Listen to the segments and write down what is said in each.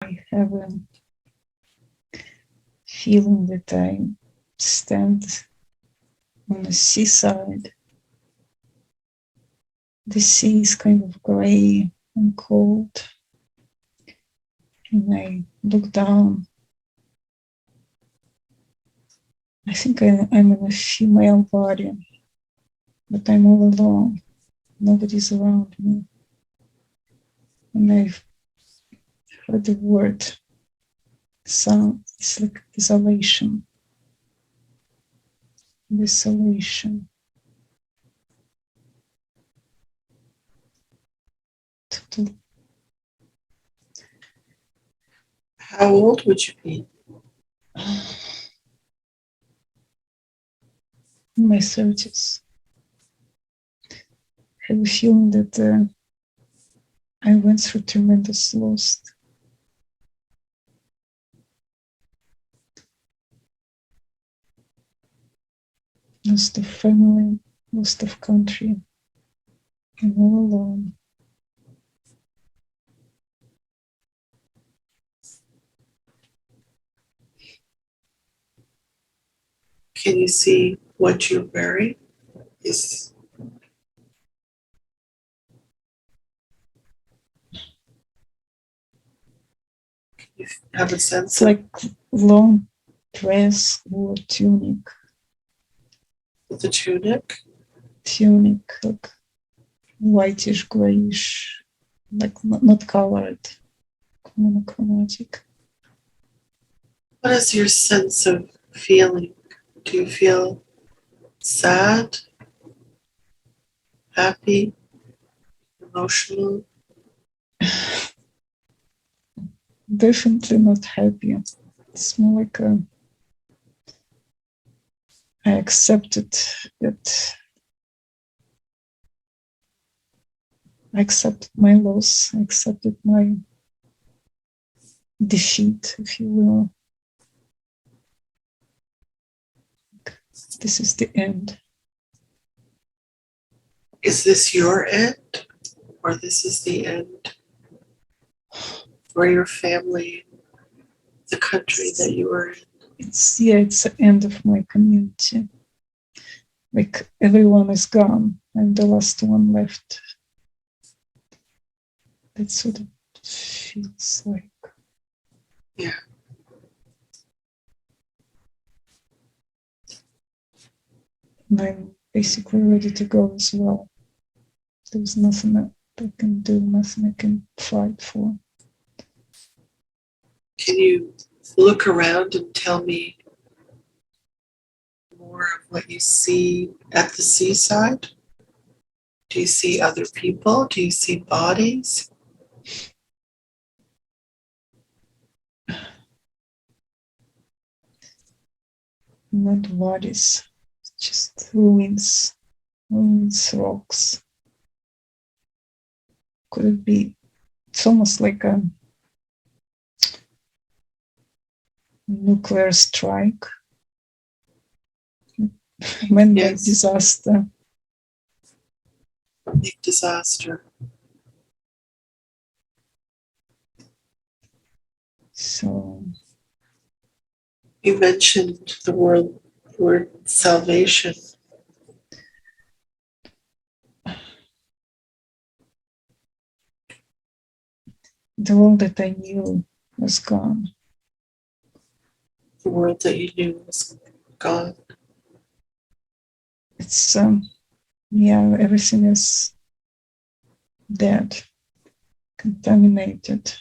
I have a feeling that I stand on the seaside. The sea is kind of gray and cold, and I look down. I think I'm in a female body, but I'm all alone. Nobody's around me. And I've heard the word sound. It's like desolation. Desolation. Total. How old would you be? In my 30s. I have a feeling that I went through tremendous loss. Lost of family, lost of country. I'm all alone. Can you see what you're wearing? Is you have a sense it's like long dress or tunic. of the tunic? Tunic, like whitish, grayish, like not colored, monochromatic. What is your sense of feeling? Do you feel sad, happy, emotional? Definitely not happy. It's more like I accepted that. I accepted my loss. I accepted my defeat, if you will. This is the end. Is this your end, or this is the end for your family, the country that you were in? It's the end of my community. Like everyone is gone. I'm the last one left. That's what it feels like. Yeah. And I'm basically ready to go as well. There's nothing that I can do, nothing I can fight for. Can you look around and tell me more of what you see at the seaside? Do you see other people? Do you see bodies? Not bodies, just ruins, rocks. Could it be? It's almost like a nuclear strike, man-made disaster. Big disaster. So you mentioned the word salvation. the world that I knew was gone. The world that you knew was gone. It's everything is dead, contaminated.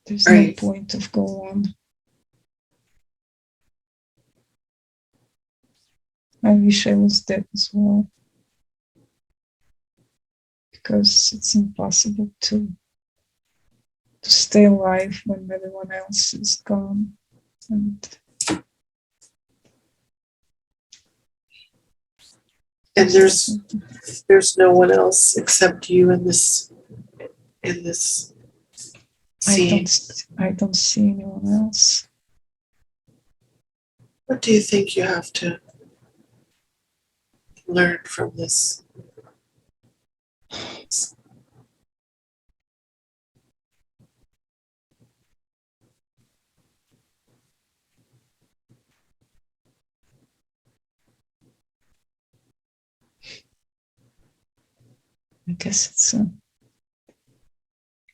There's no point of go on. I wish I was dead as well, because it's impossible to stay alive when everyone else is gone. And there's no one else except you in this scene. I don't see anyone else. What do you think you have to learn from this I guess it's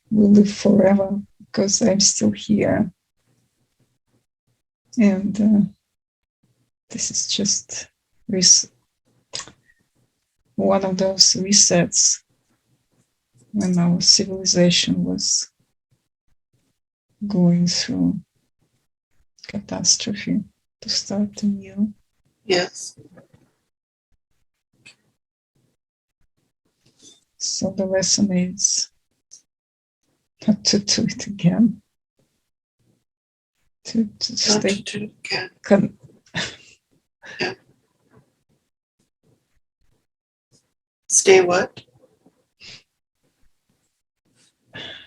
will live forever because I'm still here. And this is just one of those resets when our civilization was going through catastrophe to start anew. Yes. So the lesson is not to do it again. To stay. To do it again. Yeah. Stay what?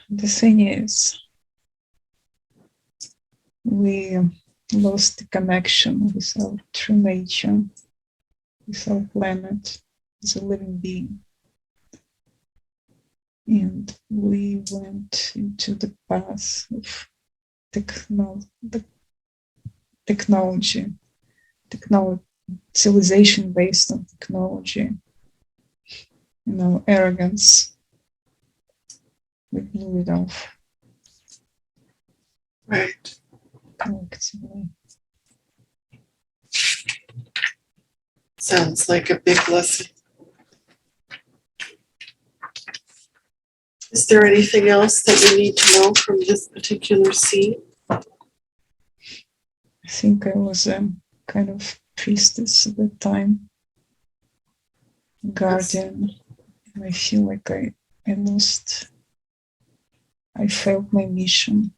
The thing is, we lost the connection with our true nature, with our planet, as a living being. And we went into the path of technology, civilization based on technology. Arrogance. We blew it off. Right. Collectively. Sounds like a big lesson. Is there anything else that you need to know from this particular scene? I think I was a kind of priestess at the time, guardian. Yes. And I feel like I failed my mission.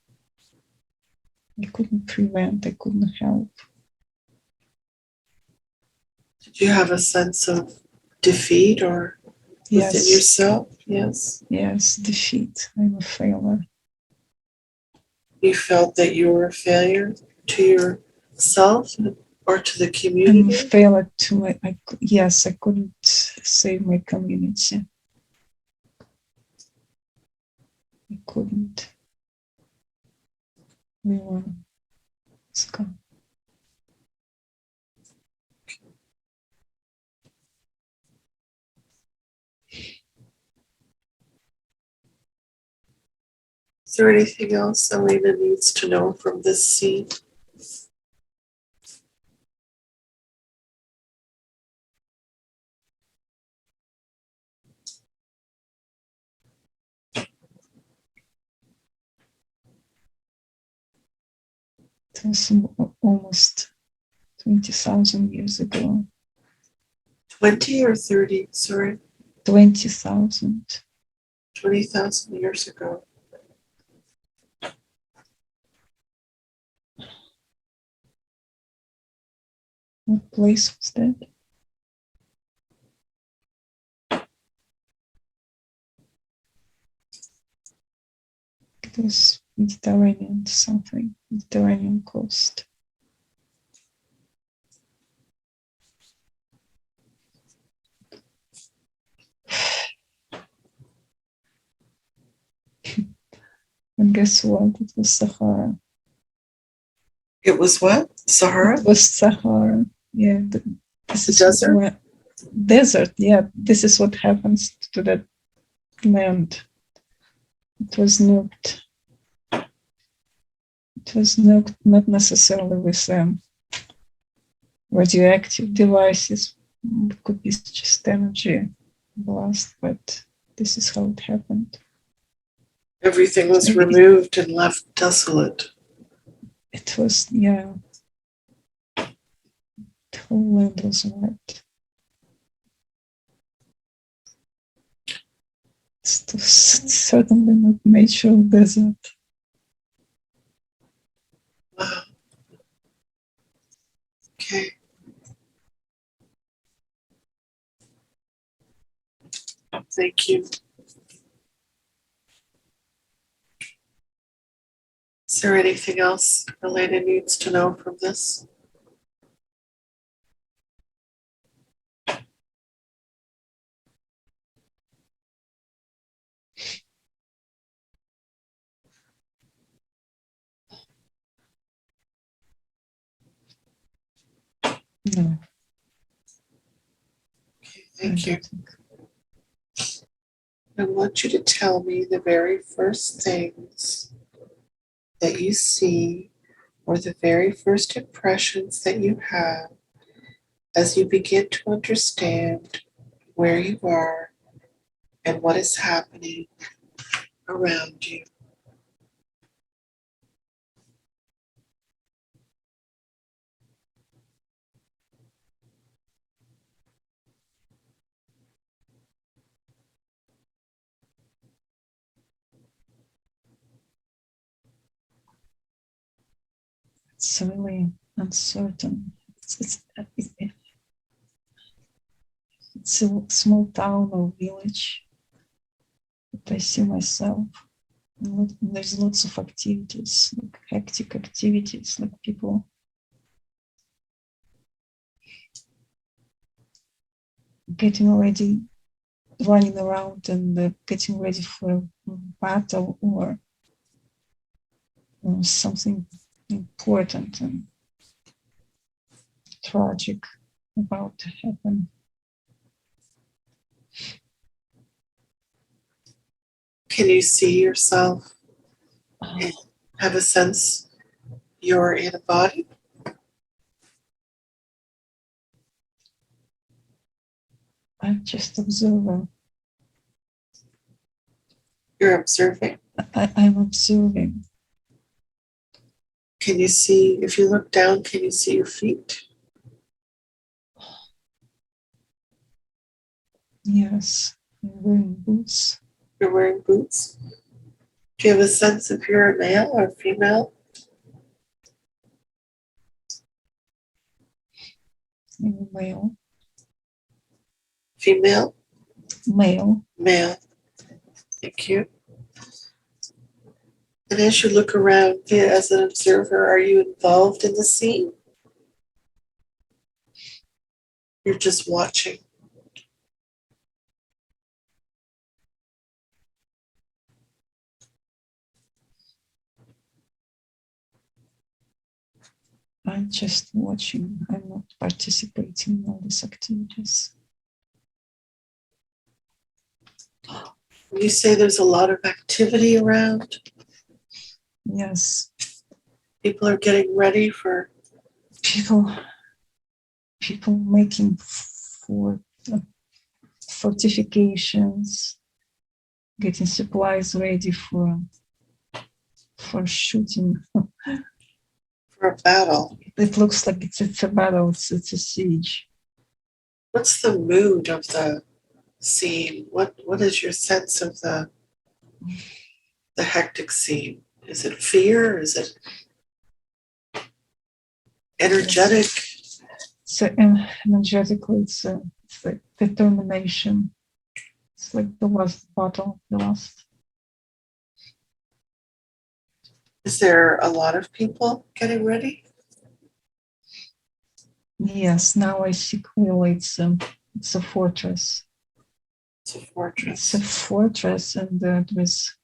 I couldn't prevent, I couldn't help. Did you have a sense of defeat or within yourself? Yes. Yes, defeat. I'm a failure. You felt that you were a failure to yourself or to the community? I'm a failure to I couldn't save my community. I couldn't. We were scum. Is there anything else Elena needs to know from this scene? It was almost 20,000 years ago. 20 or 30? Sorry. 20,000. 20,000 years ago. What place was that? It was Mediterranean something, Mediterranean coast. And guess what? It was Sahara. It was what? Sahara? It was Sahara. Yeah. This the is desert? Desert, yeah. This is what happens to that land. It was nuked. It was nuked not necessarily with radioactive devices. It could be just energy blast, but this is how it happened. Everything was removed and left desolate. It was, yeah. The whole land was wiped. It's certainly not natural desert. Wow. Okay. Thank you. Is there anything else Elena needs to know from this? No. Okay, thank you. I want you to tell me the very first things that you see or the very first impressions that you have as you begin to understand where you are and what is happening around you. It's really uncertain. It's a small town or village that I see myself. There's lots of activities, like hectic activities, like people getting ready, running around and getting ready for a battle or something important and tragic about to happen. Can you see yourself and have a sense you're in a body? I'm just observing. You're observing. I'm observing. Can you see, if you look down, can you see your feet? Yes, I'm wearing boots. You're wearing boots. Do you have a sense if you're a male or female? I'm a male. Female? Male. Male. Thank you. And as you look around as an observer, are you involved in the scene? You're just watching. I'm just watching. I'm not participating in all these activities. You say there's a lot of activity around. Yes. People are getting ready for... People making fortifications, getting supplies ready for shooting. For a battle. It looks like it's a battle, it's a siege. What's the mood of the scene? What is your sense of the hectic scene? Is it fear? Is it energetic? So energetically, it's like determination. It's like the last battle, the last. Is there a lot of people getting ready? Yes, now I see clearly it's a fortress. It's a fortress. It's a fortress, and there's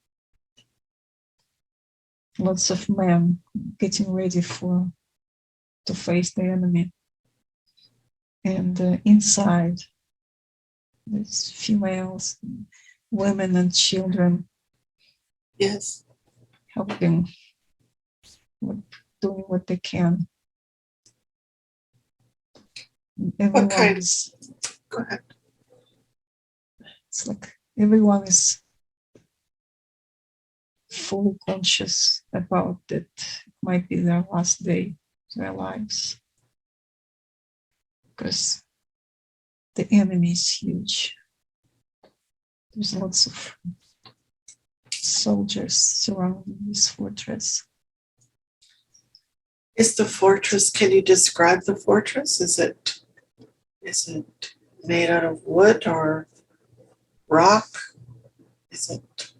lots of men getting ready to face the enemy. And inside, there's females, women, and children. Yes. Helping, doing what they can. What kind? Go ahead. It's like everyone is fully conscious about that it might be their last day of their lives. Because the enemy is huge. There's lots of soldiers surrounding this fortress. Is the fortress, can you describe the fortress? Is it made out of wood or rock? Is it?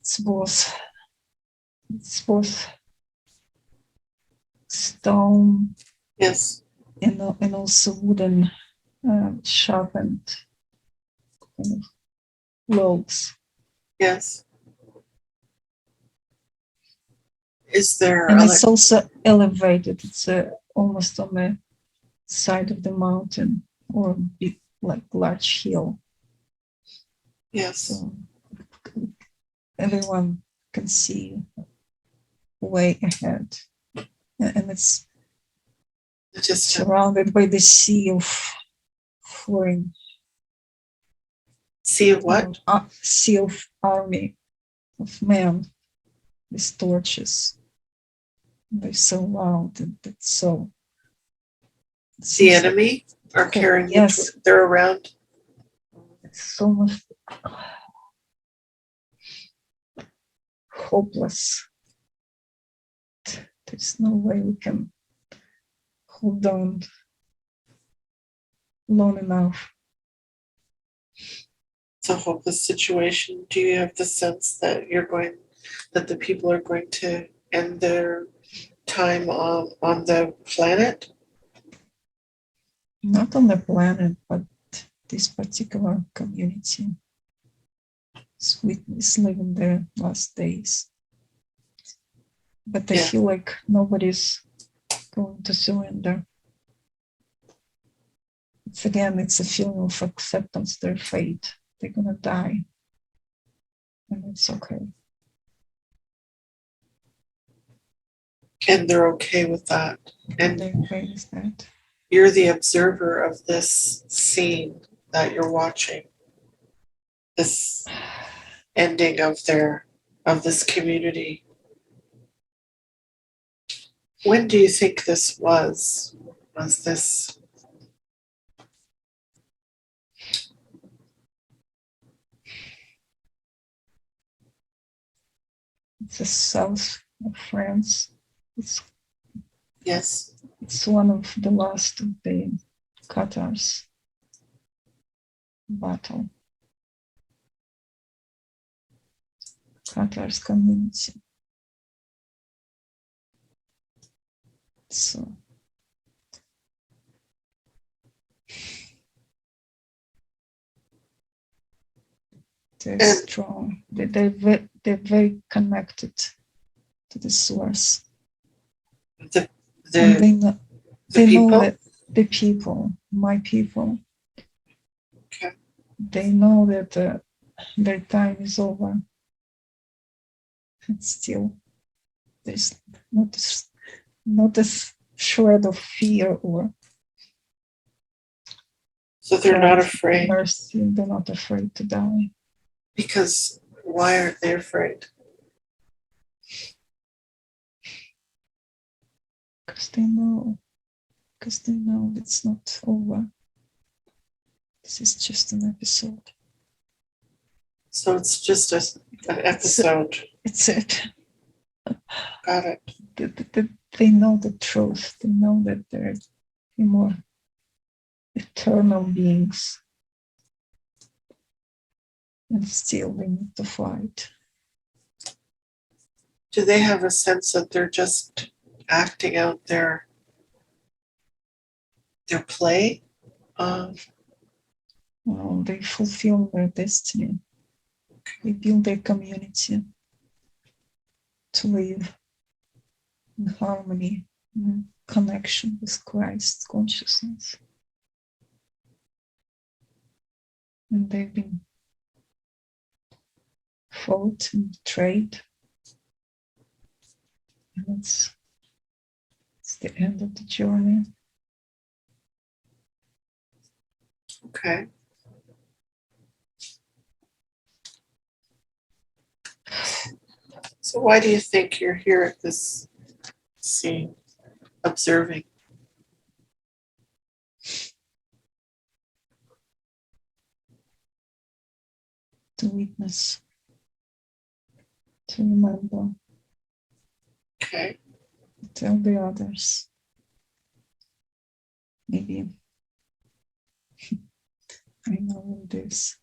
It's both stone, Yes, and also wooden, sharpened kind of logs. yes. Is there And other? it's also elevated. It's almost on the side of the mountain or big, like large hill. Yes. So everyone can see way ahead. And it's Just surrounded by the sea of foreign. sea of what? Sea of army of men with torches. They're so loud and it's so. The enemy are carrying yes. they're around. It's so much hopeless. There's no way we can hold on long enough. It's a hopeless situation. Do you have the sense that that the people are going to end their time on the planet? Not on the planet, but this particular community is living their last days. But I feel like nobody's going to surrender. It's a feeling of acceptance, their fate. They're gonna die. And it's okay. And they're okay with that. And they're okay with that. You're the observer of this scene that you're watching. This ending of this community. When do you think this was? Was this? It's the south of France. Yes. It's one of the last of the Qatar's battle. Qatar's community. So they're strong. They're very connected to the source. And they know that the people, my people, okay. They know that their time is over. And still, there's not a shred of fear or. So they're not afraid. Mercy, they're not afraid to die. Because why aren't they afraid? Because they know it's not over. This is just an episode. So it's just an episode. It's it. Got it. They know the truth. They know that they're more eternal beings. And still they need to fight. Do they have a sense that they're just acting out their play? Well, they fulfill their destiny. They build their community to live in harmony, in connection with Christ's consciousness. And they've been fought and betrayed. And it's the end of the journey. Okay. So why do you think you're here at this scene, observing? To witness, to remember. Okay. Tell the others. Maybe I know this.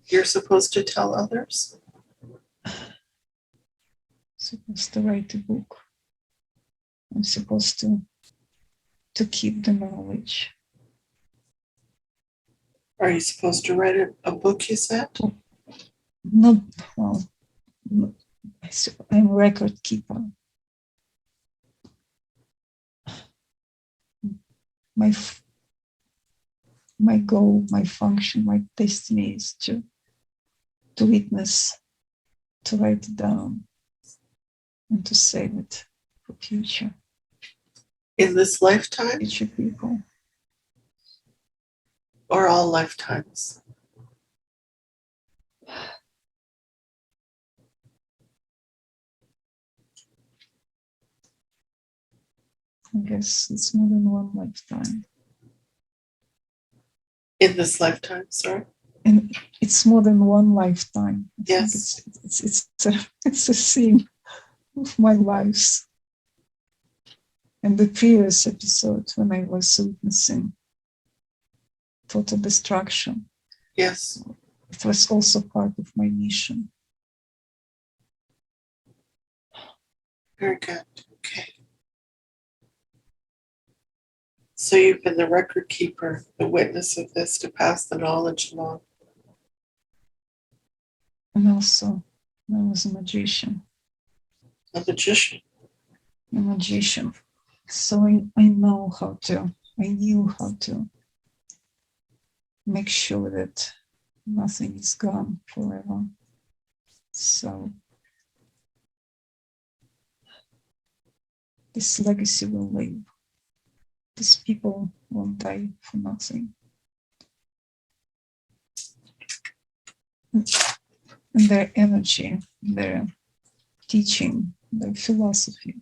You're supposed to tell others? Supposed to write a book. I'm supposed to keep the knowledge. Are you supposed to write a book, you said? Not, well, I'm a record keeper. My goal, my function, my destiny is to witness, to write it down, and to save it for future lifetime future people. or all lifetimes? I guess it's more than one lifetime. In this lifetime, sorry. And it's more than one lifetime. I Yes. think it's a theme of my lives. And the previous episode, when I was witnessing total destruction, Yes. it was also part of my mission. Very good. Okay. So you've been the record keeper, the witness of this to pass the knowledge along. And also, I was a magician. A magician. A magician. So I knew how to make sure that nothing is gone forever. So this legacy will live. These people won't die for nothing. And their energy, their teaching, their philosophy,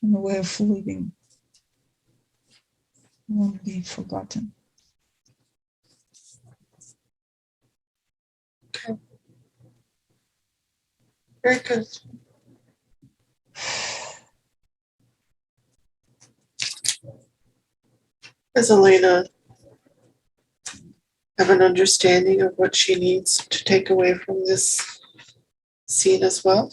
and the way of living won't be forgotten. Okay. Very good. Does Elena have an understanding of what she needs to take away from this scene as well?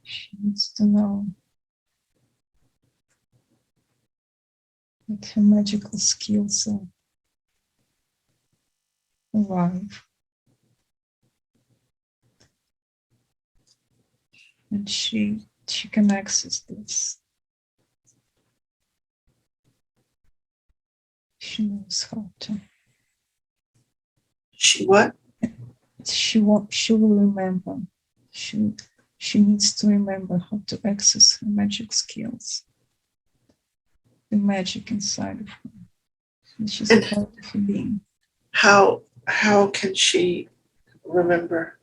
She needs to know that her magical skills are alive. And she can access this. She knows how to. She what? She will remember. She needs to remember how to access her magic skills. The magic inside of her. Which is a part of her being. How can she remember?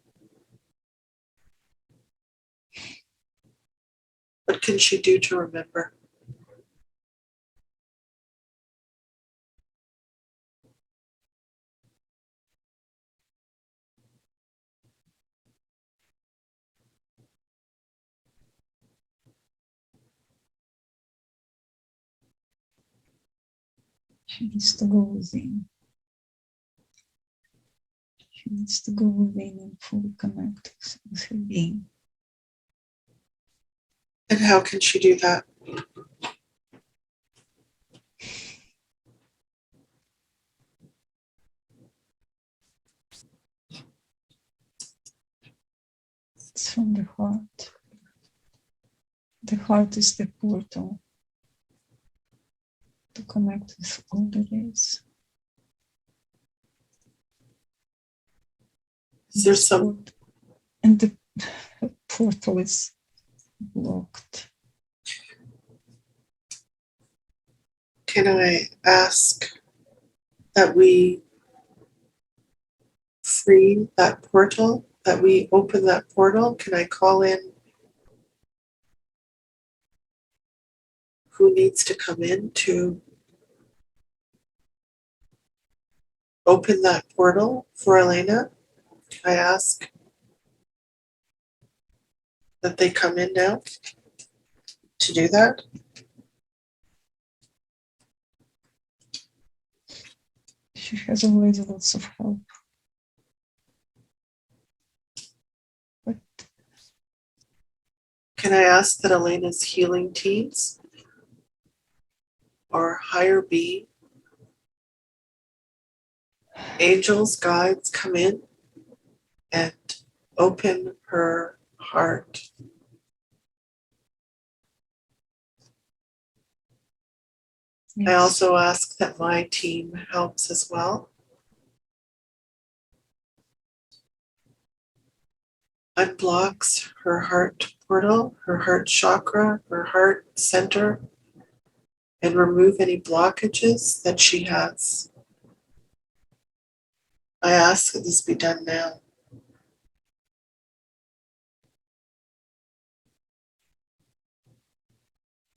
What can she do to remember? She needs to go within. She needs to go within and fully connect with her being. And how can she do that? It's from the heart. The heart is the portal to connect with all that is. Is there some? And the portal is blocked. Can I ask that we free that portal, that we open that portal? Can I call in who needs to come in to open that portal for Elena? Can I ask that they come in now to do that? She has already lots of help. Can I ask that Elena's healing teams or higher being, angels, guides, come in and open her heart? Yes. I also ask that my team helps as well. Unblocks her heart portal, her heart chakra, her heart center, and remove any blockages that she has. I ask that this be done now.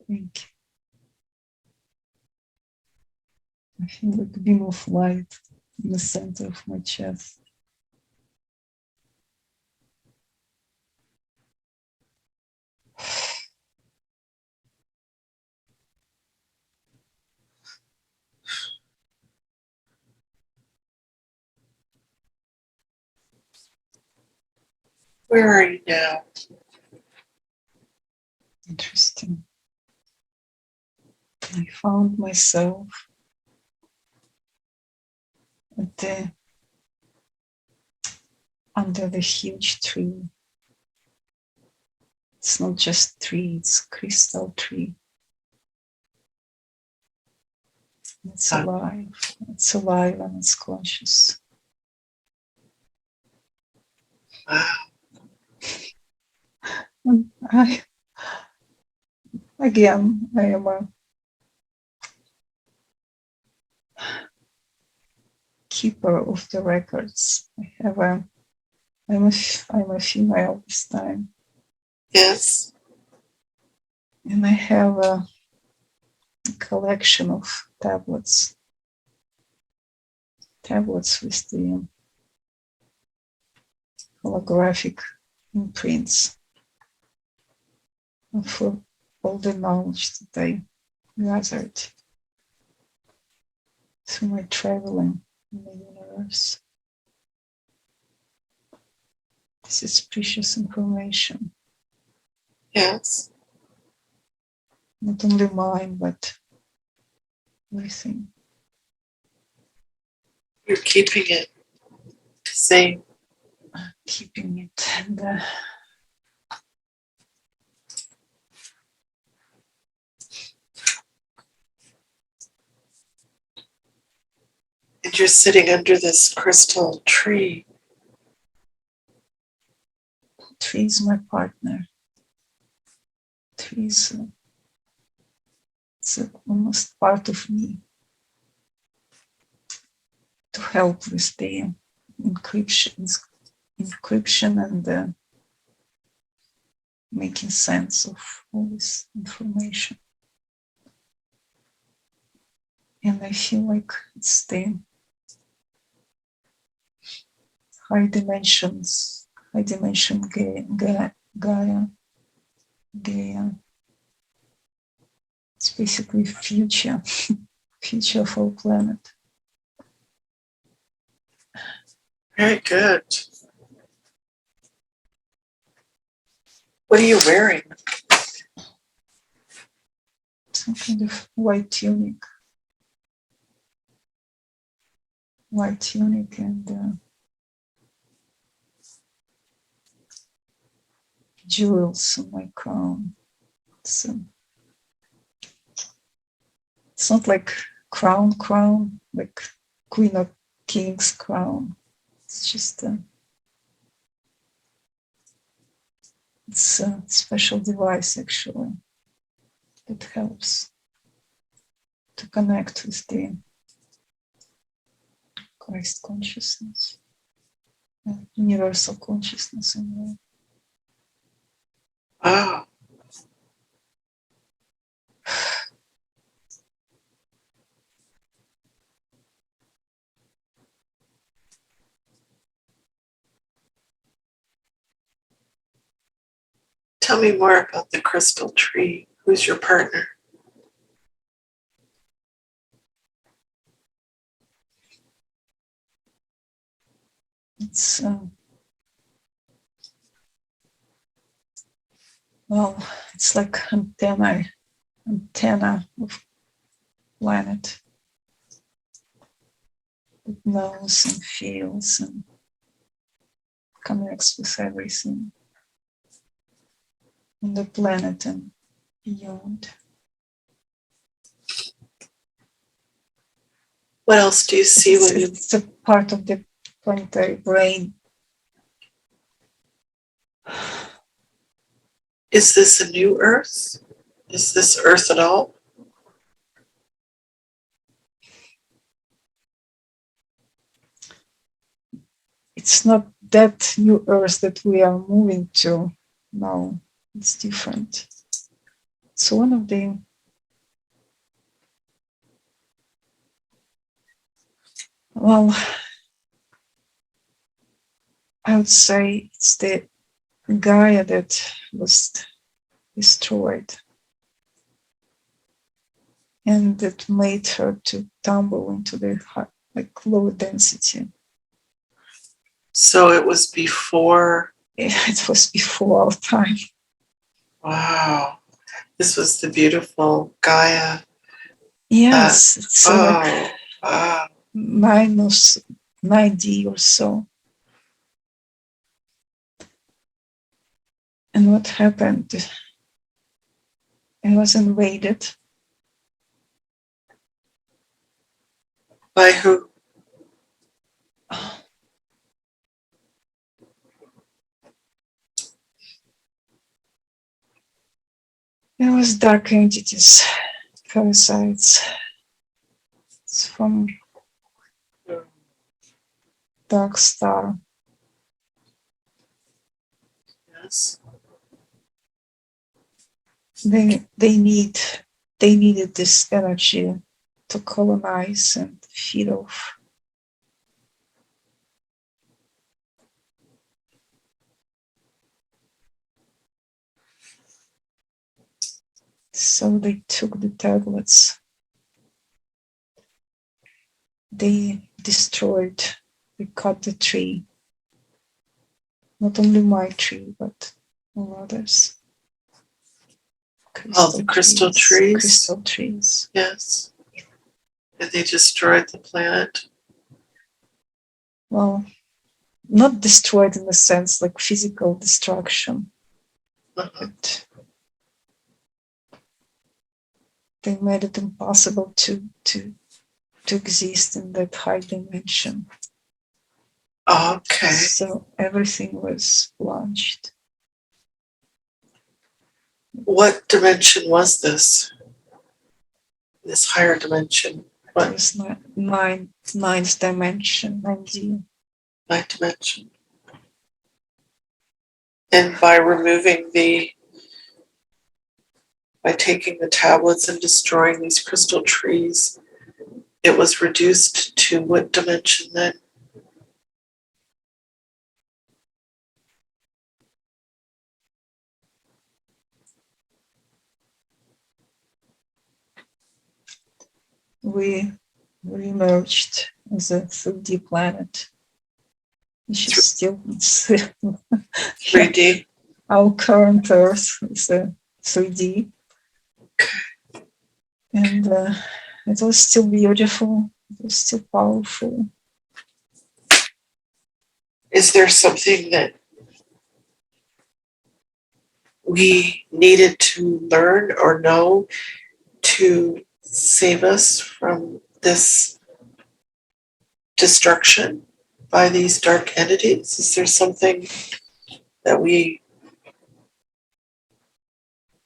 Thank you. I feel like a beam of light in the center of my chest. Where are you now? Interesting. I found myself under the huge tree. It's not just tree, it's crystal tree. It's alive. It's alive and it's conscious. Wow. And I am a keeper of the records. I'm a female this time. Yes. And I have a collection of tablets with the holographic imprints for all the knowledge that I gathered through my traveling in the universe. This is precious information. Yes. Not only mine, but everything. You're keeping it safe. Keeping it. And And you're sitting under this crystal tree. tree is my partner. Tree is it's almost part of me to help with the encryption and making sense of all this information. And I feel like it's the high dimension Gaia. It's basically future of our planet. Very good. What are you wearing? Some kind of white tunic and jewels on my crown. It's not like crown, like Queen of King's crown. It's just it's a special device actually that helps to connect with the Christ consciousness, universal consciousness in a way. Ah. Tell me more about the crystal tree. Who's your partner? It's Well, it's like antenna of planet. It knows and feels and connects with everything on the planet and beyond. What else do you see when you... It's a part of the planetary brain. Is this a new Earth? Is this Earth at all? It's not that new Earth that we are moving to. No, it's different. It's one of the well, I would say it's the Gaia that was destroyed and that made her to tumble into the like low density. So it was before... It was before our time. Wow. This was the beautiful Gaia. Yes, it's like wow. minus 90 or so. And what happened? It was invaded. By who? There was dark entities, parasites. It's from Dark Star. Yes. They needed this energy to colonize and feed off. So they took the tablets. They destroyed, they cut the tree. Not only my tree, but all others. All the crystal trees? Crystal trees. Yes. And they destroyed the planet? Well, not destroyed in the sense like physical destruction, but they made it impossible to exist in that high dimension. Okay. So everything was launched. What dimension was this? This higher dimension? What? It was ninth dimension, 9D. Ninth dimension. And by taking the tablets and destroying these crystal trees, it was reduced to what dimension then? We emerged as a 3D planet, which is still 3D? Our current Earth is a 3D. And it was still beautiful, it was still powerful. Is there something that we needed to learn or know to save us from this destruction by these dark entities? Is there something that we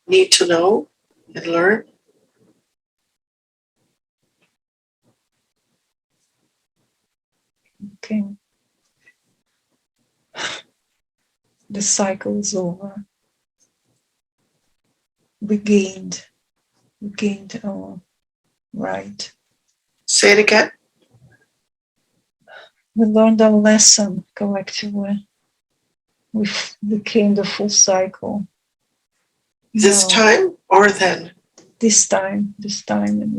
need to know and learn? Okay. The cycle is over. We gained our right. Say it again. We learned our lesson collectively. We became the full cycle. This time or then? This time, and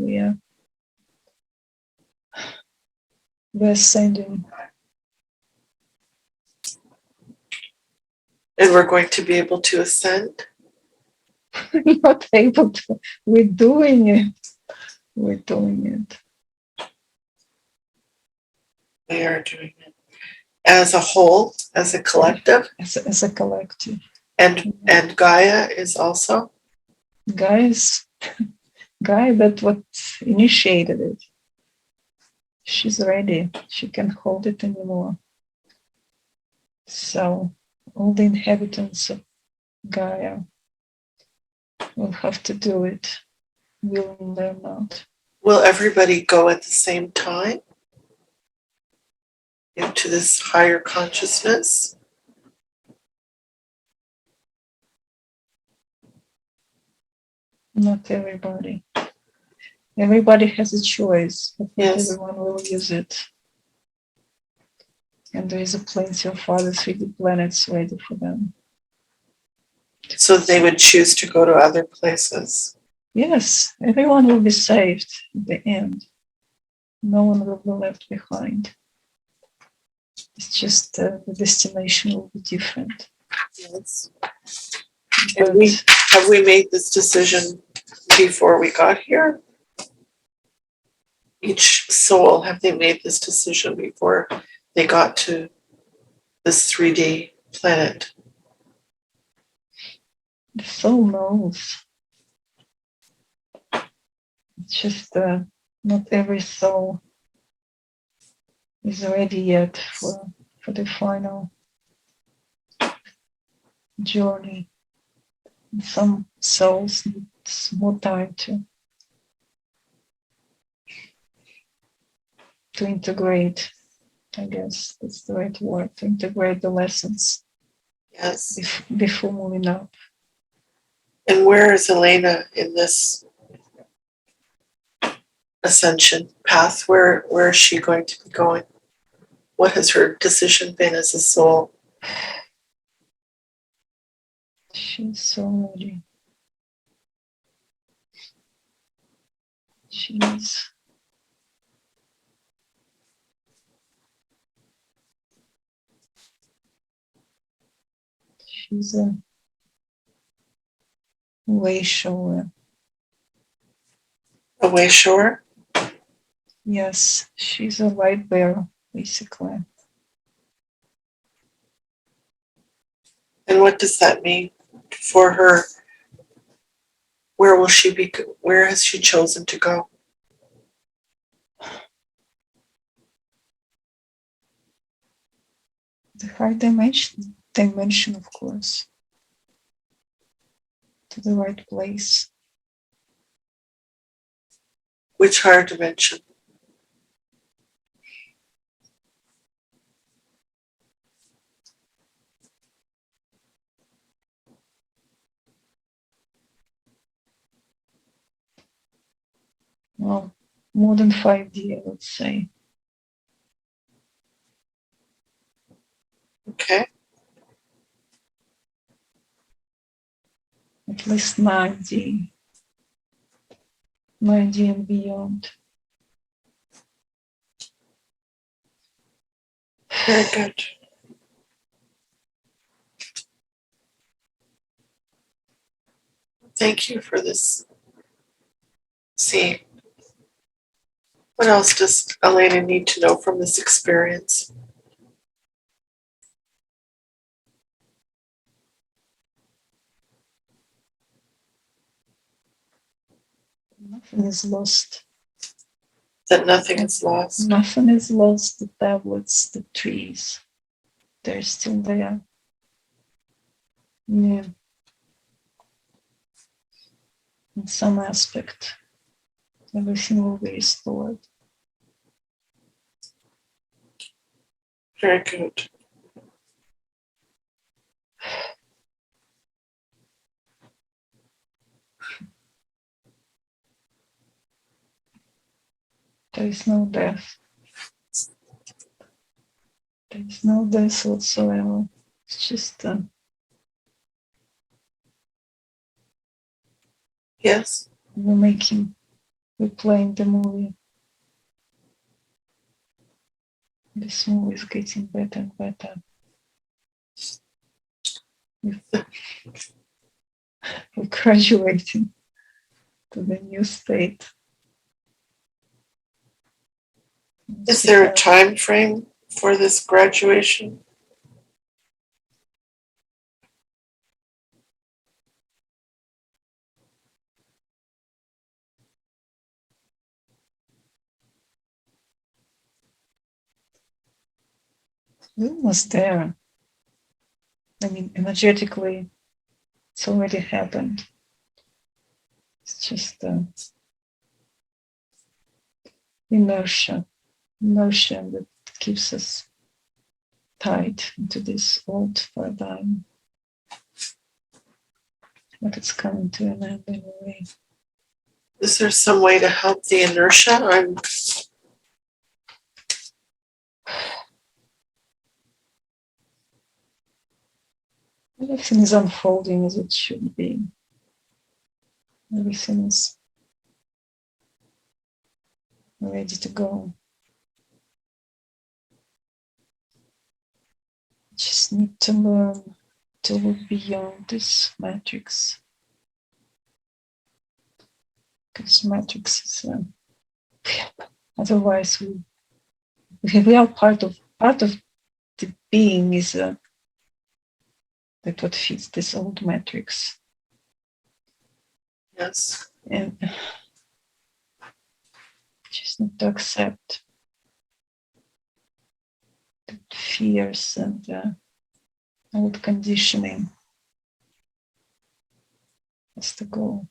we're ascending. And we're going to be able to ascend? not able to. We're doing it. We're doing it. We are doing it as a whole, as a collective, As a collective. and Gaia is also. Gaia, that what initiated it. She's ready. She can't hold it anymore. So all the inhabitants of Gaia will have to do it, willingly or not. Will everybody go at the same time into this higher consciousness? Not everybody. Everybody has a choice, but not Yes. everyone will use it. And there is a plenty of other 3D planets ready for them. So they would choose to go to other places. Yes, everyone will be saved at the end. No one will be left behind. It's just the destination will be different. Yes. But And have we made this decision before we got here? Each soul, have they made this decision before they got to this 3D planet? the soul knows. It's just not every soul is ready yet for the final journey. Some souls need more time to integrate. I guess that's the right word, to integrate the lessons. Yes. Before moving up. And where is Elena in this ascension path? Where is she going to be going? What has her decision been as a soul? She's so ready. She's a way shower. A way shower? Yes, she's a light bearer, basically. And what does that mean for her? Where will she be? Where has she chosen to go? The high dimension, of course, to the right place. Which higher dimension? Well, more than 5D, I would say. Okay. At least 9D. 9D and beyond. Very good. Thank you for this scene. What else does Elena need to know from this experience? Nothing is lost. That nothing is lost. Nothing is lost. The tablets, the trees, they're still there. Yeah. In some aspect, everything will be restored. Very good. There is no death. There is no death whatsoever. It's just Yes. we're playing the movie. This movie is getting better and better. We're graduating to the new state. Is there a time frame for this graduation? We're almost there. I mean, energetically, it's already happened. It's just inertia that keeps us tied into this old paradigm. But it's coming to an end anyway. Is there some way to help the inertia? Everything is unfolding as it should be. Everything is ready to go. Just need to learn to look beyond this matrix. Because matrix is otherwise we are part of the being is that what fits this old matrix. Yes. And just need to accept the fears and old conditioning. That's the goal.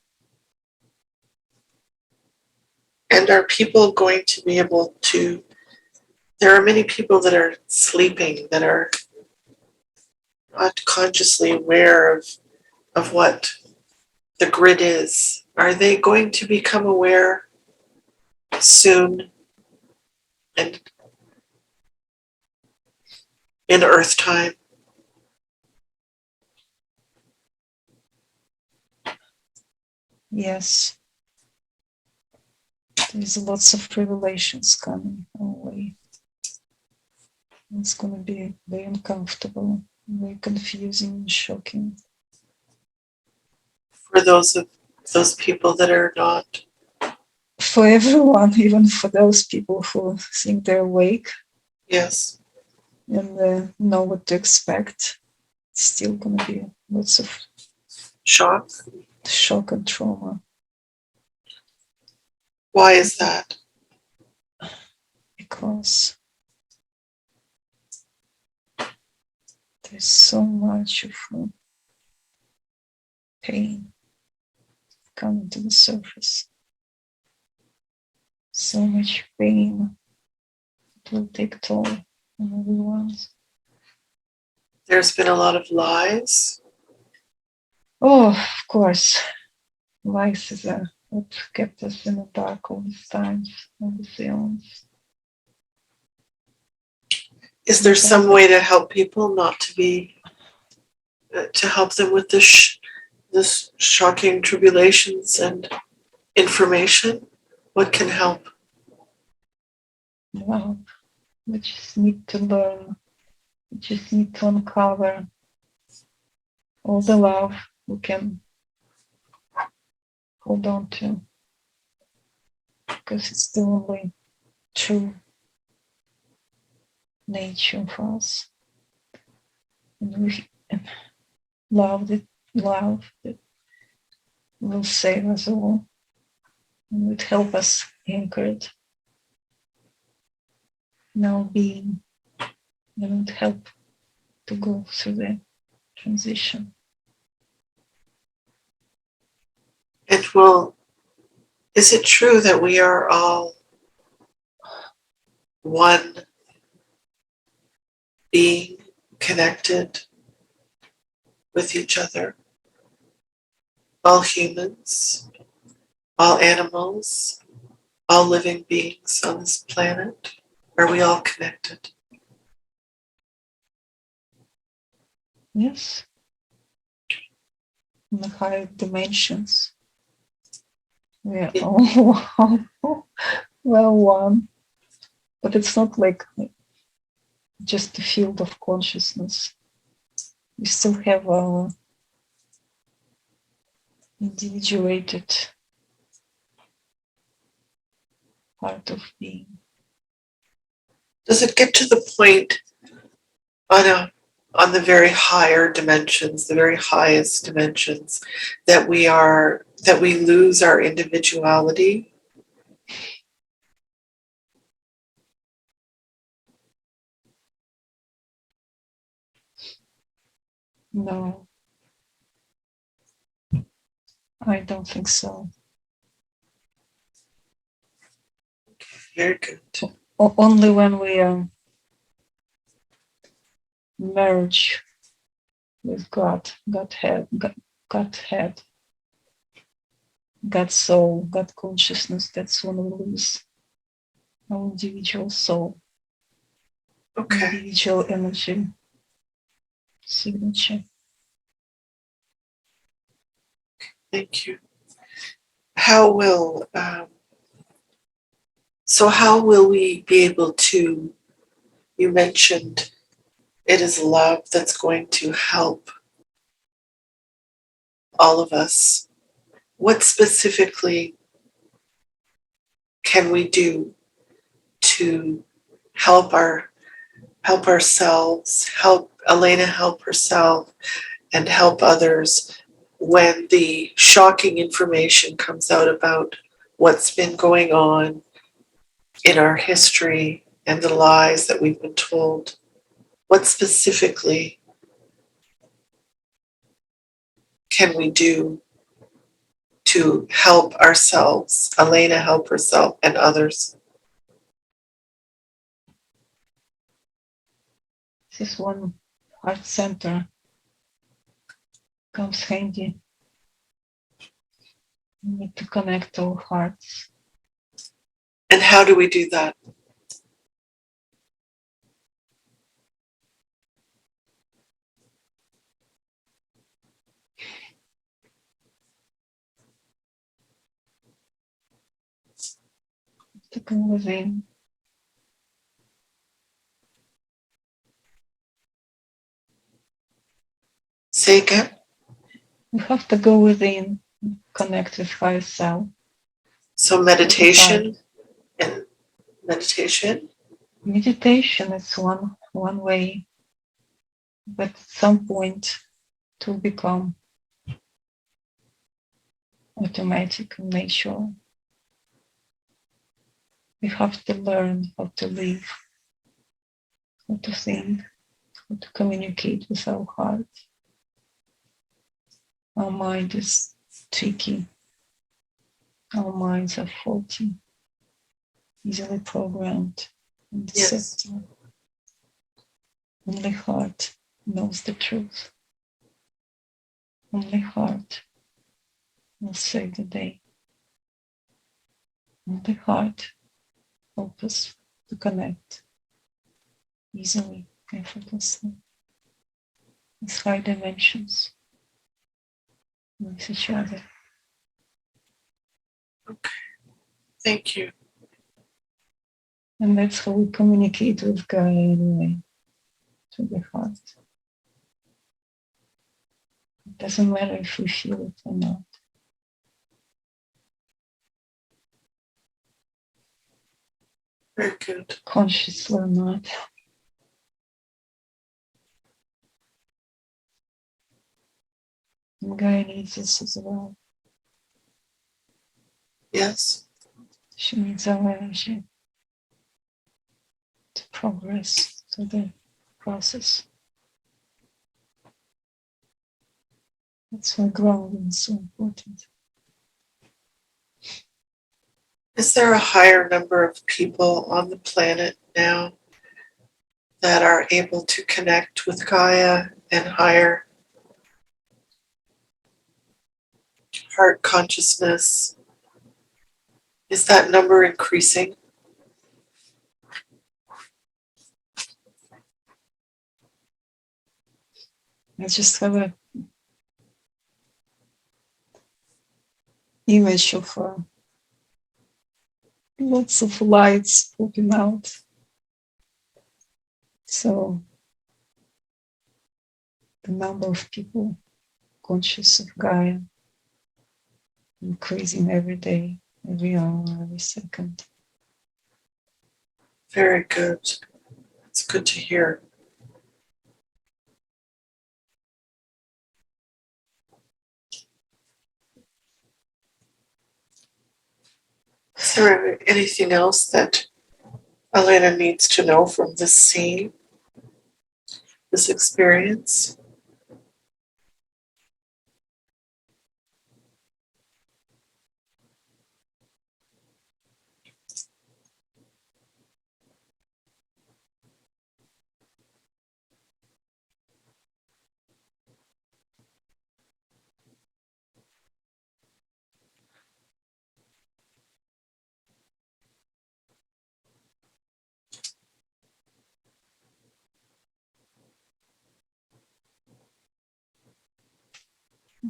And are people going to be able to? There are many people that are sleeping, that are not consciously aware of what the grid is. Are they going to become aware soon and in Earth time? Yes. There's lots of revelations coming our way. It's going to be very uncomfortable, very confusing and shocking. For those people that are not. For everyone, even for those people who think they're awake. Yes. And know what to expect. It's still going to be lots of shock and trauma. Why is that? Because there's so much of pain coming to the surface. So much pain. It will take toll on everyone. There's been a lot of lies. Oh, of course. Lies is what kept us in the dark all these times, all these eons. Is there some way to help people not to be, to help them with this shocking tribulations and information? What can help? Well, we just need to learn. We just need to uncover all the love we can hold on to. Because it's the only true nature of us. And love that will save us all and would help us anchored in our being and would help to go through the transition. Is it true that we are all one being connected with each other? All humans, all animals, all living beings on this planet? Are we all connected? Yes. In the higher dimensions. We are all well one. But it's not like just a field of consciousness. We still have our individuated part of being. Does it get to the point on the very higher dimensions, the very highest dimensions, that we lose our individuality? No, I don't think so. Very good. Only when we merge with God, Godhead, God soul, God consciousness, that's when we lose our individual soul, Okay. individual energy signature. Thank you. How will we be able to? You mentioned it is love that's going to help all of us. What specifically can we do to help ourselves, help Elena help herself, and help others when the shocking information comes out about what's been going on in our history and the lies that we've been told? What specifically can we do to help ourselves, Elena help herself, and others? This one heart center comes handy. We need to connect our hearts. And how do we do that? To go within. Say again? We have to go within, connect with higher self. So meditation and meditation. Meditation is one way, but at some point it will become automatic and natural. We have to learn how to live, how to think, how to communicate with our heart. Our mind is tricky. Our minds are faulty, easily programmed and deceptive. Yes. Only heart knows the truth. Only heart will save the day. Only heart helps us to connect easily, effortlessly, with high dimensions, with each other. Okay, thank you. And that's how we communicate with Gaia anyway, through the heart. It doesn't matter if we feel it or not. Very good. Consciously or not. And Gaia needs us as well. Yes. She needs our energy to progress through the process. That's why grounding is so important. Is there a higher number of people on the planet now that are able to connect with Gaia and higher heart consciousness? Is that number increasing? I just have a image of lots of lights popping out. So the number of people conscious of Gaia increasing every day, every hour, every second. Very good. It's good to hear. Is there anything else that Elena needs to know from this scene, this experience?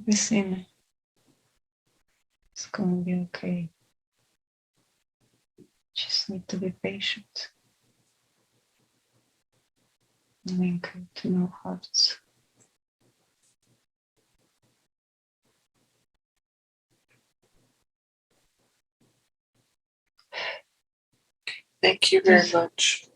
Everything is going to be okay. Just need to be patient and anchored to our hearts. Thank you very much.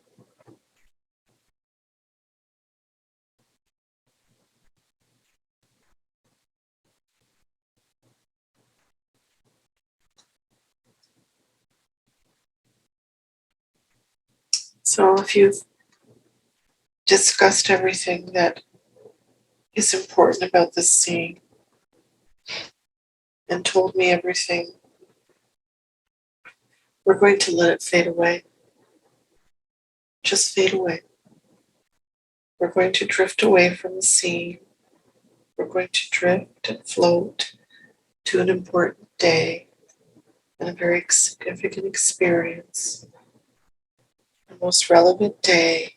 So if you've discussed everything that is important about this scene and told me everything, we're going to let it fade away. Just fade away. We're going to drift away from the scene. We're going to drift and float to an important day and a very significant experience, the most relevant day.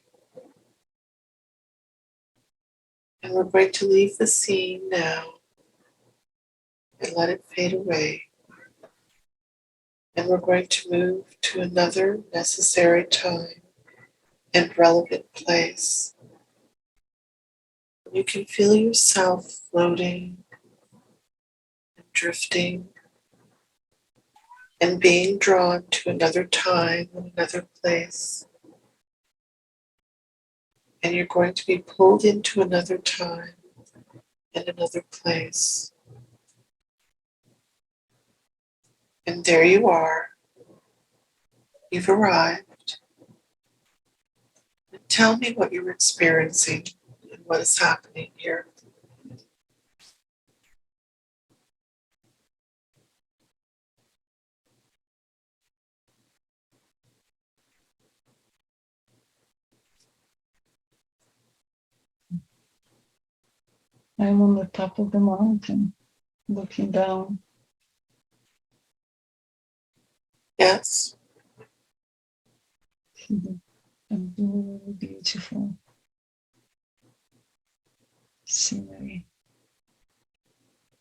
And we're going to leave the scene now and let it fade away. And we're going to move to another necessary time and relevant place. You can feel yourself floating and drifting and being drawn to another time and another place. And you're going to be pulled into another time and another place. And there you are. You've arrived. And tell me what you're experiencing and what is happening here. I'm on the top of the mountain, looking down. Yes? A really beautiful scenery.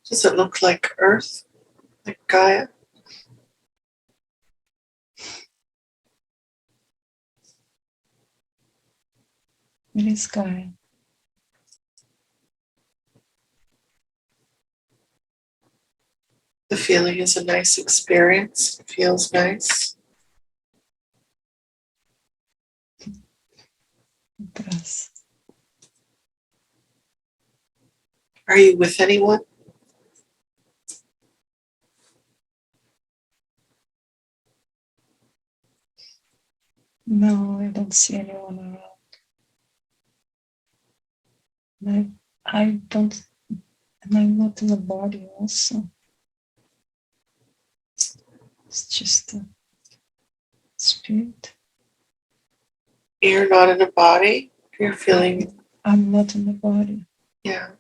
Does it look like Earth, like Gaia? It is Gaia. The feeling is a nice experience. It feels nice. It does. Are you with anyone? No, I don't see anyone around. I don't, and I'm not in the body also. It's just a spirit. You're not in a body. You're feeling, I'm not in the body. yeah.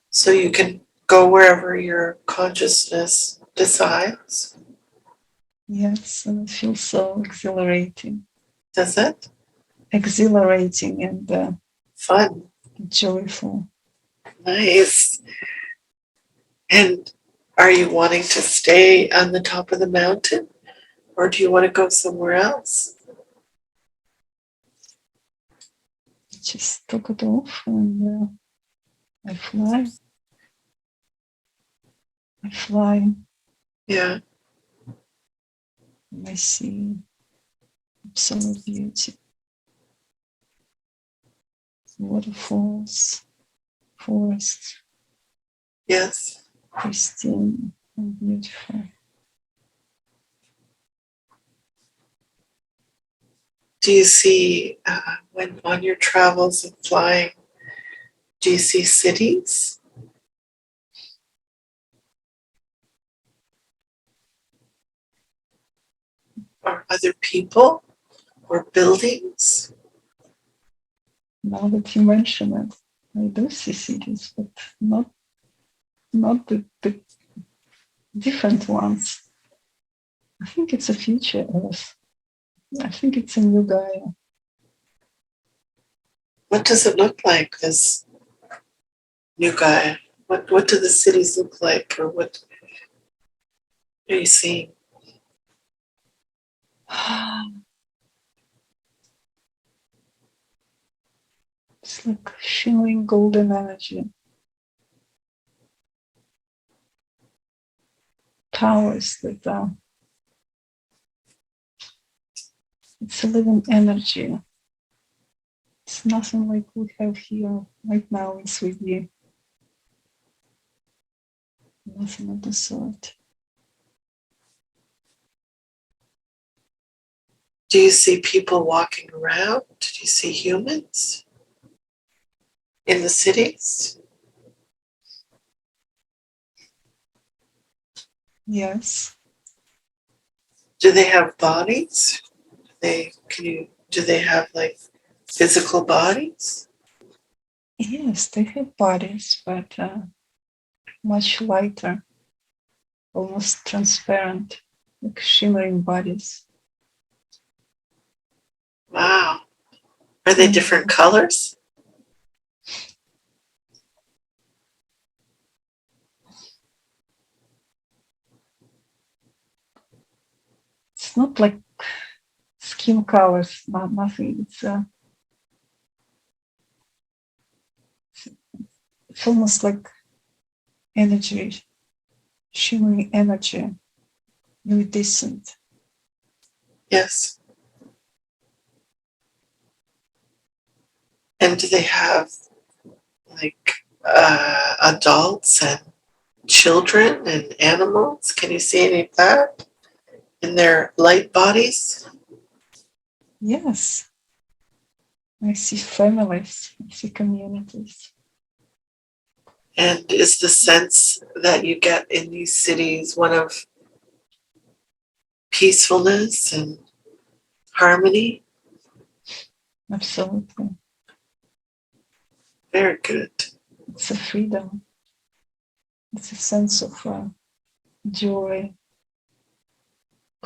So you can go wherever your consciousness decides. Yes, and it feels so exhilarating. Does it? Exhilarating and Fun. joyful. Nice. And are you wanting to stay on the top of the mountain? Or do you want to go somewhere else? Just took it off and I fly. I fly Yeah. and I see absolute beauty. Waterfalls, forests, Yes. pristine and beautiful. Do you see, when on your travels and flying, do you see cities or other people or buildings? Now that you mention it, I do see cities, but not the different ones. I think it's a future Earth. I think it's a new Gaia. What does it look like, this new guy? What do the cities look like, or what are you seeing? It's like shimmering golden energy. Towers that it's a living energy. It's nothing like we have here right now in 3D. Nothing of the sort. Do you see people walking around? Do you see humans in the cities? Yes. Do they have bodies? Do they have like physical bodies? Yes, they have bodies, but much lighter, almost transparent, like shimmering bodies. Wow. Are they different colors? It's not like skin colors, nothing. It's almost like energy, shimmering energy, iridescent. Yes. And do they have like adults and children and animals? Can you see any of that in their light bodies? Yes, I see families, I see communities. And is the sense that you get in these cities one of peacefulness and harmony? Absolutely. Very good. It's a freedom. It's a sense of joy,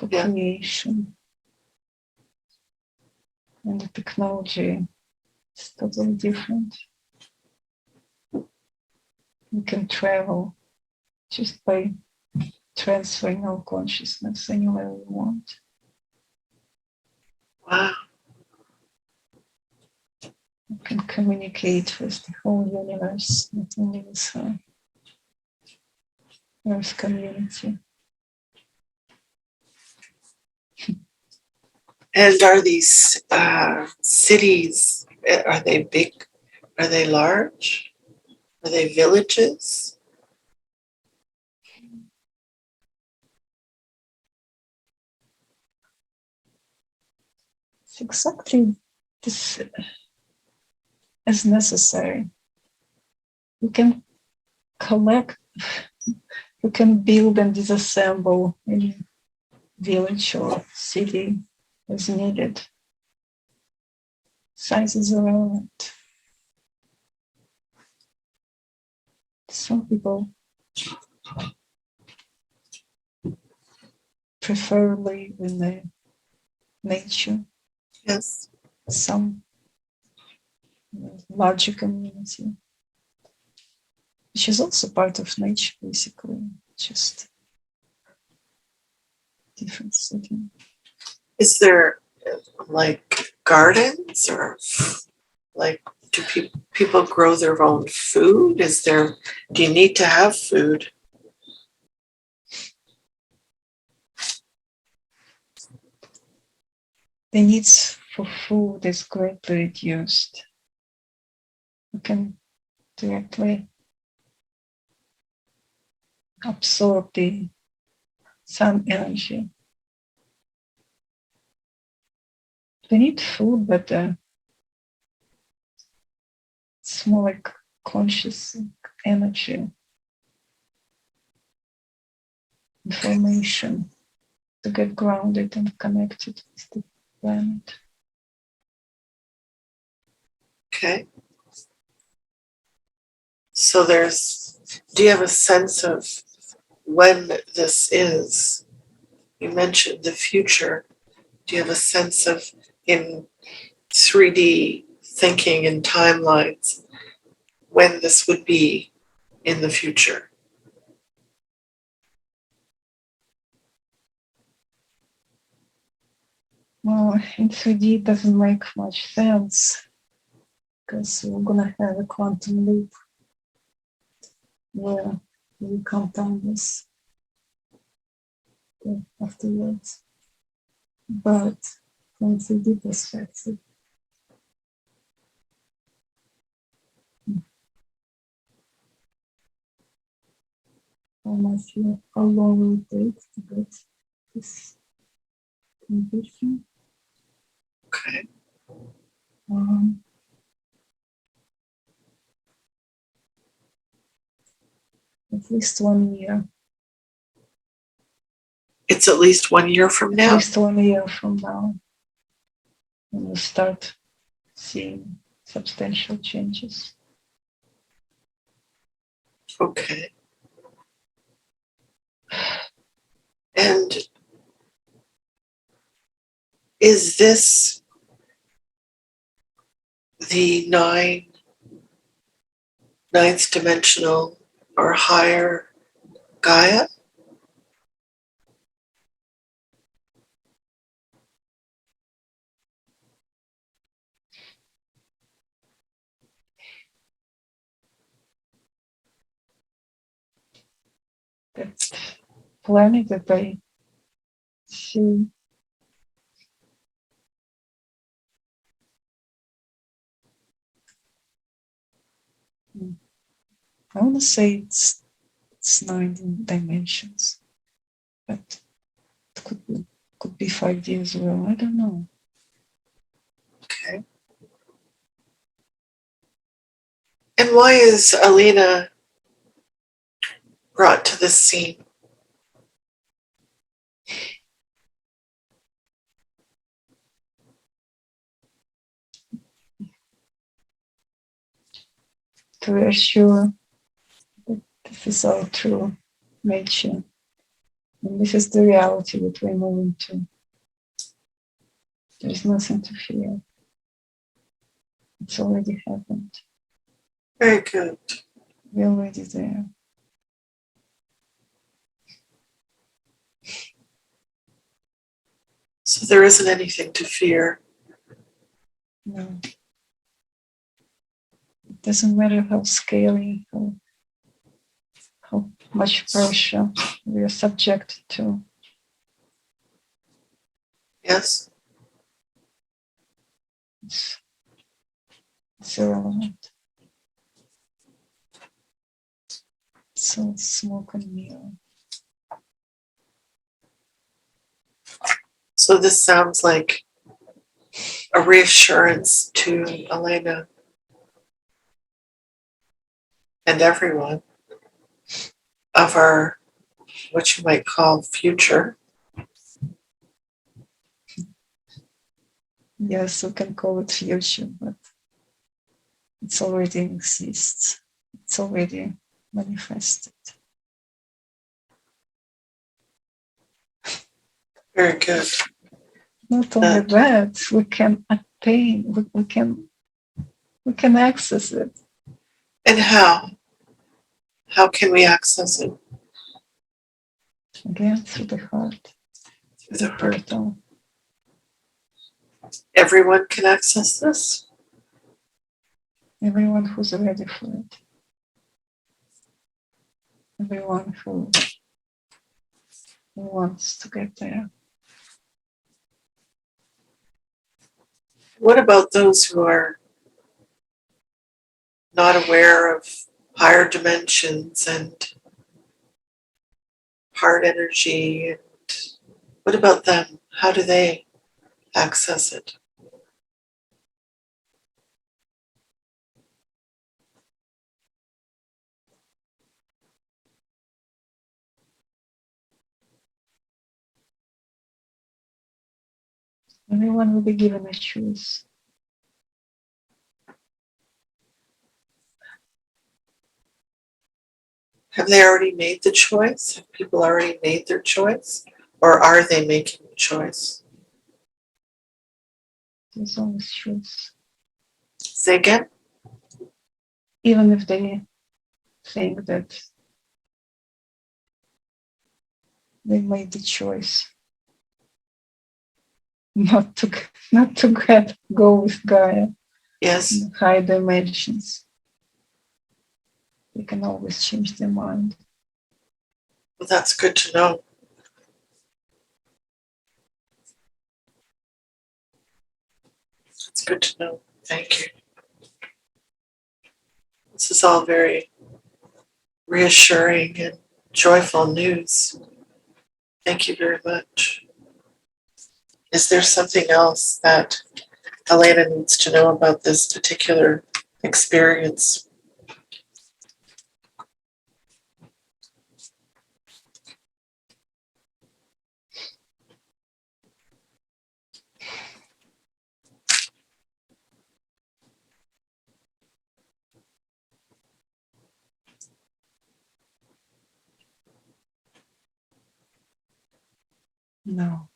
Yeah. co-creation, and the technology is totally different. We can travel just by transferring our consciousness anywhere we want. Wow. We can communicate with the whole universe, not only with Earth community. And are these cities, are they big? Are they large? Are they villages? It's exactly this as necessary. We can collect, we can build and disassemble any village or city as needed. Sizes are relevant. Some people prefer live in the nature, Yes. some larger community, which is also part of nature, basically, just different setting. Is there like gardens, or like do people grow their own food? Do you need to have food? The needs for food is greatly reduced. We can directly absorb the sun energy. We need food, but it's more like conscious energy, information to get grounded and connected with the planet. Okay. So do you have a sense of when this is? You mentioned the future. Do you have a sense of, in 3D thinking and timelines, when this would be in the future? Well, in 3D it doesn't make much sense because we're gonna have a quantum loop where we count on this afterwards. But from 3D perspective, how long will it take to get this condition? Okay. At least 1 year. It's at least 1 year from now? At least 1 year from now, when we start seeing substantial changes. Okay. And is this the ninth dimensional or higher Gaia? That planet that I see, I want to say it's 9 dimensions, but it could be 5D as well. I don't know. Okay. And why is Alina brought to this scene? To reassure that this is our true nature, and this is the reality that we're moving to. There's nothing to fear. It's already happened. Very good. We're already there. So there isn't anything to fear. No. It doesn't matter how scary, how much pressure we are subjected to. Yes? It's irrelevant. So smoke and mirror. So this sounds like a reassurance to Elena and everyone of our, what you might call, future. Yes, we can call it future, but it's already exists. It's already manifested. Very good. Not only that, we can attain, we can access it. And how? How can we access it? Again, through the heart. Through the heart. Portal. Everyone can access this? Everyone who's ready for it. Everyone who wants to get there. What about those who are not aware of higher dimensions and heart energy? And what about them? How do they access it? Everyone will be given a choice. Have they already made the choice? Have people already made their choice? Or are they making the choice? There's always choice. Say again? Even if they think that they made the choice not to go with Gaia Yes. in high dimensions. They can always change their mind. Well, that's good to know. It's good to know. Thank you. This is all very reassuring and joyful news. Thank you very much. Is there something else that Elena needs to know about this particular experience? No.